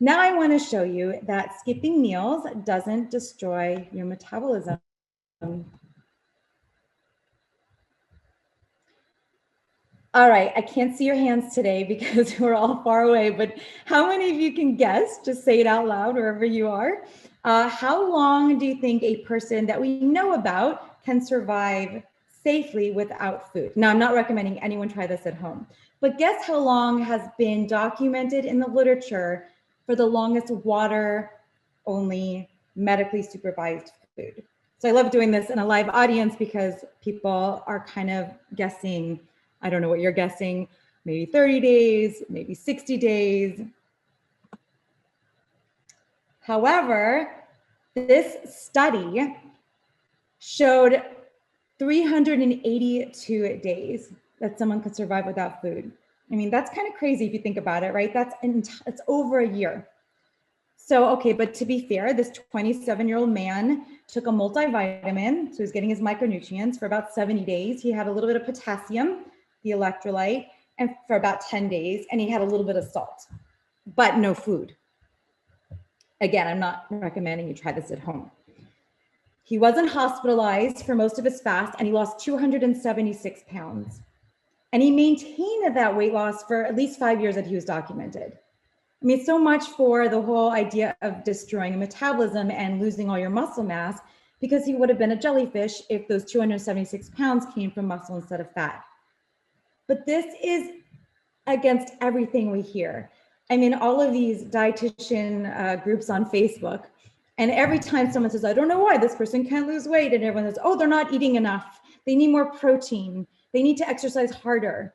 Now I want to show you that skipping meals doesn't destroy your metabolism. All right, I can't see your hands today because we're all far away, but how many of you can guess, just say it out loud wherever you are, how long do you think a person that we know about can survive safely without food? Now, I'm not recommending anyone try this at home, but guess how long has been documented in the literature for the longest water-only medically supervised food? So I love doing this in a live audience because people are kind of guessing. I don't know what you're guessing, maybe 30 days, maybe 60 days. However, this study showed 382 days that someone could survive without food. I mean, that's kind of crazy if you think about it, right? It's over a year. So, okay, but to be fair, this 27-year-old man took a multivitamin, so he's getting his micronutrients for about 70 days. He had a little bit of potassium, the electrolyte, and for about 10 days, and he had a little bit of salt, but no food. Again, I'm not recommending you try this at home. He wasn't hospitalized for most of his fast, and he lost 276 pounds. And he maintained that weight loss for at least 5 years that he was documented. I mean, so much for the whole idea of destroying metabolism and losing all your muscle mass, because he would have been a jellyfish if those 276 pounds came from muscle instead of fat. But this is against everything we hear. I mean, all of these dietitian groups on Facebook, and every time someone says, I don't know why this person can't lose weight, and everyone says, oh, they're not eating enough. They need more protein. They need to exercise harder.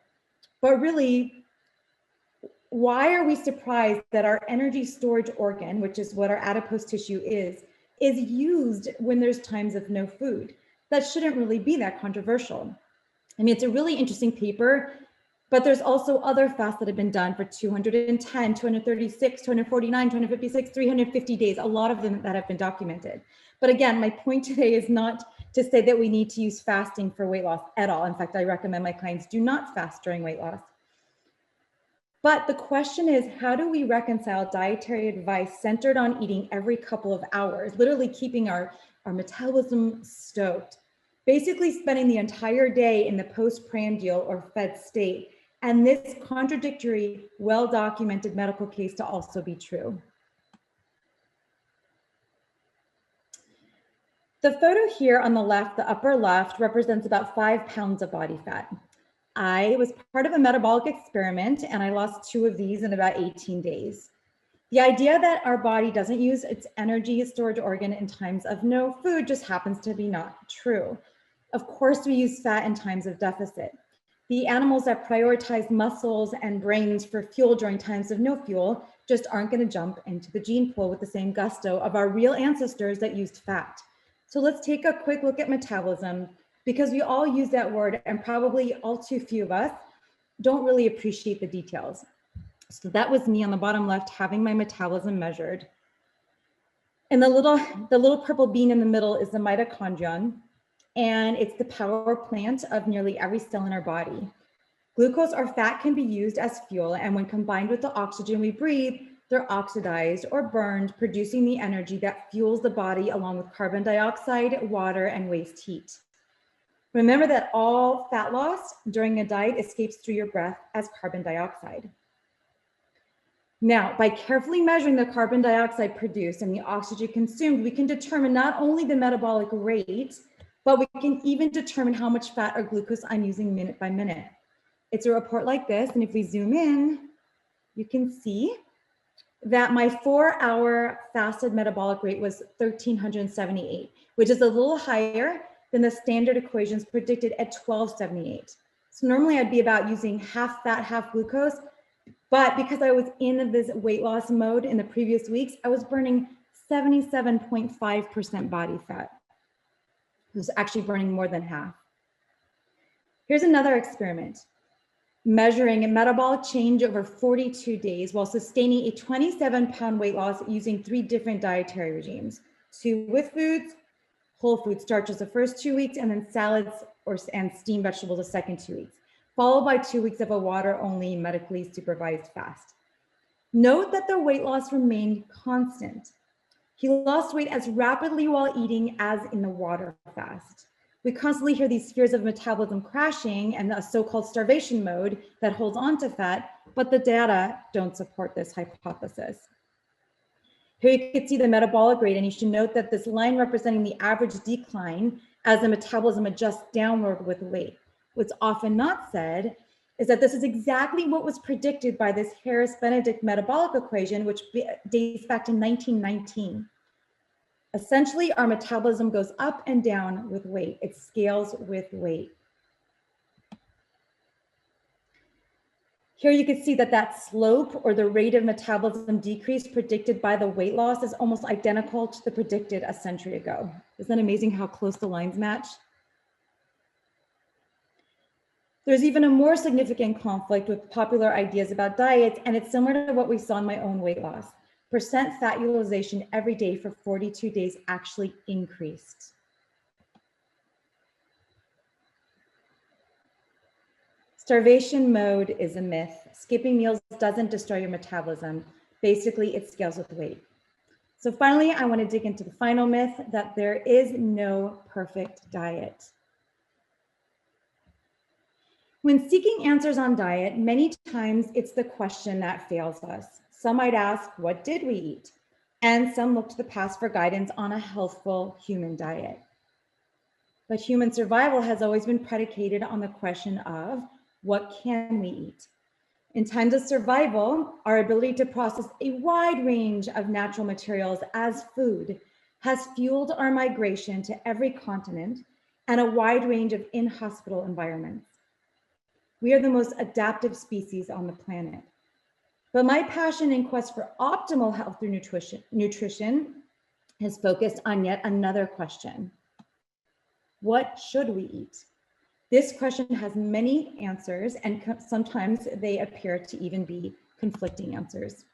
But really, why are we surprised that our energy storage organ, which is what our adipose tissue is used when there's times of no food? That shouldn't really be that controversial. I mean, it's a really interesting paper, but there's also other fasts that have been done for 210, 236, 249, 256, 350 days, a lot of them that have been documented. But again, my point today is not to say that we need to use fasting for weight loss at all. In fact, I recommend my clients do not fast during weight loss. But the question is, how do we reconcile dietary advice centered on eating every couple of hours, literally keeping our metabolism stoked, basically spending the entire day in the postprandial or fed state, and this contradictory, well-documented medical case to also be true? The photo here on the left, the upper left, represents about 5 pounds of body fat. I was part of a metabolic experiment, and I lost 2 of these in about 18 days. The idea that our body doesn't use its energy storage organ in times of no food just happens to be not true. Of course, we use fat in times of deficit. The animals that prioritize muscles and brains for fuel during times of no fuel just aren't going to jump into the gene pool with the same gusto of our real ancestors that used fat. So let's take a quick look at metabolism, because we all use that word, and probably all too few of us don't really appreciate the details. So that was me on the bottom left having my metabolism measured. And the little purple bean in the middle is the mitochondrion, and it's the power plant of nearly every cell in our body. Glucose or fat can be used as fuel, and when combined with the oxygen we breathe, they're oxidized or burned, producing the energy that fuels the body along with carbon dioxide, water, and waste heat. Remember that all fat loss during a diet escapes through your breath as carbon dioxide. Now, by carefully measuring the carbon dioxide produced and the oxygen consumed, we can determine not only the metabolic rate, but we can even determine how much fat or glucose I'm using minute by minute. It's a report like this, and if we zoom in, you can see that my 4-hour fasted metabolic rate was 1,378, which is a little higher than the standard equations predicted at 1,278. So normally I'd be about using half fat, half glucose, but because I was in this weight loss mode in the previous weeks, I was burning 77.5% body fat. It was actually burning more than half. Here's another experiment, measuring a metabolic change over 42 days while sustaining a 27-pound weight loss using 3 different dietary regimes: 2 with foods, whole food starches the first 2 weeks, and then salads and steamed vegetables the second 2 weeks, followed by 2 weeks of a water-only medically supervised fast. Note that their weight loss remained constant. He lost weight as rapidly while eating as in the water fast. We constantly hear these fears of metabolism crashing and a so-called starvation mode that holds on to fat, but the data don't support this hypothesis. Here you can see the metabolic rate, and you should note that this line representing the average decline as the metabolism adjusts downward with weight. What's often not said is that this is exactly what was predicted by this Harris-Benedict metabolic equation, which dates back to 1919. Essentially, our metabolism goes up and down with weight. It scales with weight. Here you can see that that slope, or the rate of metabolism decrease predicted by the weight loss, is almost identical to the predicted a century ago. Isn't that amazing how close the lines match? There's even a more significant conflict with popular ideas about diets, and it's similar to what we saw in my own weight loss. Percent fat utilization every day for 42 days actually increased. Starvation mode is a myth. Skipping meals doesn't destroy your metabolism. Basically, it scales with weight. So finally, I want to dig into the final myth, that there is no perfect diet. When seeking answers on diet, many times it's the question that fails us. Some might ask, what did we eat? And some look to the past for guidance on a healthful human diet. But human survival has always been predicated on the question of, what can we eat? In times of survival, our ability to process a wide range of natural materials as food has fueled our migration to every continent and a wide range of in-hospital environments. We are the most adaptive species on the planet. But my passion and quest for optimal health through nutrition is focused on yet another question. What should we eat? This question has many answers, and sometimes they appear to even be conflicting answers.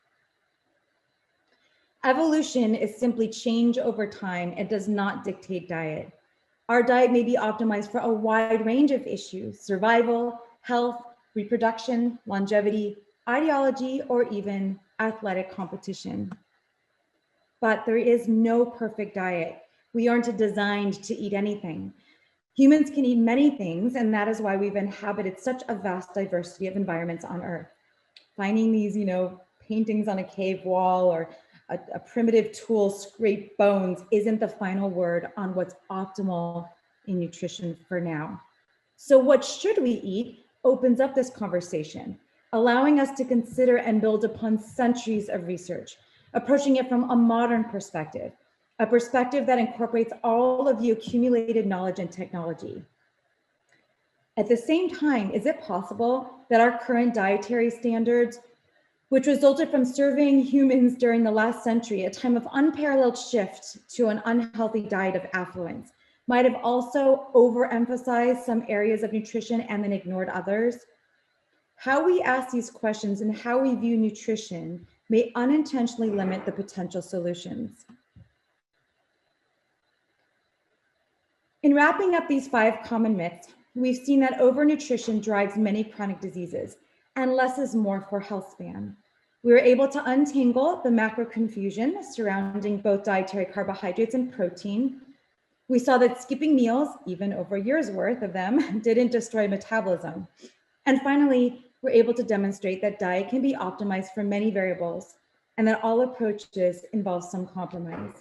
Evolution is simply change over time. It does not dictate diet. Our diet may be optimized for a wide range of issues: survival, health, reproduction, longevity, ideology, or even athletic competition. But there is no perfect diet. We aren't designed to eat anything. Humans can eat many things, and that is why we've inhabited such a vast diversity of environments on Earth. Finding these, paintings on a cave wall or a primitive tool scrape bones isn't the final word on what's optimal in nutrition for now. So what should we eat opens up this conversation, allowing us to consider and build upon centuries of research, approaching it from a modern perspective, a perspective that incorporates all of the accumulated knowledge and technology. At the same time, is it possible that our current dietary standards, which resulted from surveying humans during the last century, a time of unparalleled shift to an unhealthy diet of affluence, might have also overemphasized some areas of nutrition and then ignored others? How we ask these questions and how we view nutrition may unintentionally limit the potential solutions. In wrapping up these 5 common myths, we've seen that overnutrition drives many chronic diseases, and less is more for Healthspan. We were able to untangle the macro confusion surrounding both dietary carbohydrates and protein. We saw that skipping meals, even over a year's worth of them, didn't destroy metabolism. And finally, we're able to demonstrate that diet can be optimized for many variables and that all approaches involve some compromise.